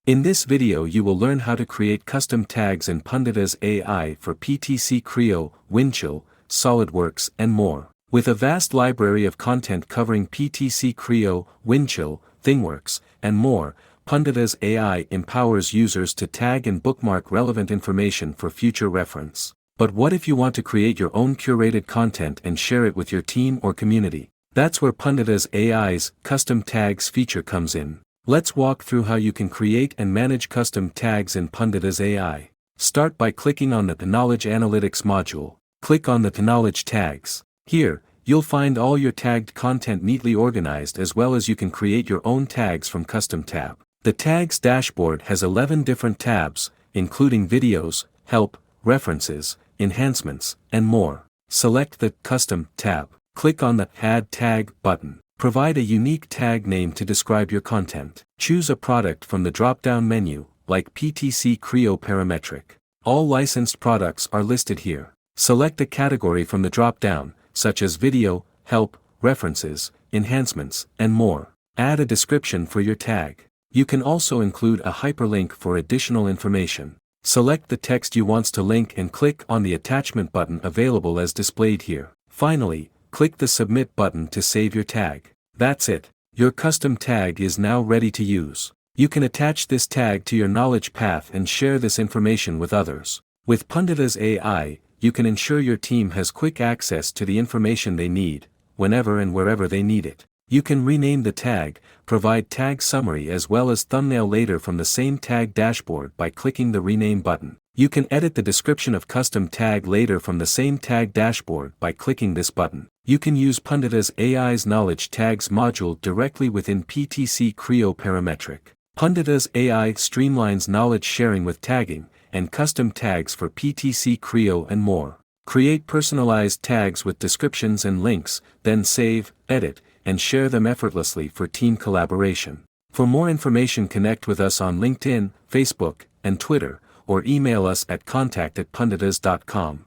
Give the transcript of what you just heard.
In this video you will learn how to create custom tags in Punditas AI for PTC Creo, Windchill, SolidWorks and more. With a vast library of content covering PTC Creo, Windchill, ThingWorks, and more, Punditas AI empowers users to tag and bookmark relevant information for future reference. But what if you want to create your own curated content and share it with your team or community? That's where Punditas AI's Custom Tags feature comes in. Let's walk through how you can create and manage custom tags in Punditas AI. Start by clicking on the Knowledge Analytics module. Click on the Knowledge tags. Here, you'll find all your tagged content neatly organized, as well as you can create your own tags from Custom tab. The Tags dashboard has 11 different tabs, including videos, help, references, enhancements, and more. Select the Custom tab. Click on the Add Tag button. Provide a unique tag name to describe your content. Choose a product from the drop-down menu, like PTC Creo Parametric. All licensed products are listed here. Select a category from the drop-down, such as video, help, references, enhancements, and more. Add a description for your tag. You can also include a hyperlink for additional information. Select the text you want to link and click on the attachment button available as displayed here. Finally, click the Submit button to save your tag. That's it. Your custom tag is now ready to use. You can attach this tag to your knowledge path and share this information with others. With Punditas AI, you can ensure your team has quick access to the information they need, whenever and wherever they need it. You can rename the tag, provide tag summary as well as thumbnail later from the same tag dashboard by clicking the Rename button. You can edit the description of custom tag later from the same tag dashboard by clicking this button. You can use Punditas AI's Knowledge Tags module directly within PTC Creo Parametric. Punditas AI streamlines knowledge sharing with tagging and custom tags for PTC Creo and more. Create personalized tags with descriptions and links, then save, edit, and share them effortlessly for team collaboration. For more information, connect with us on LinkedIn, Facebook, and Twitter, or email us at contact@punditas.com.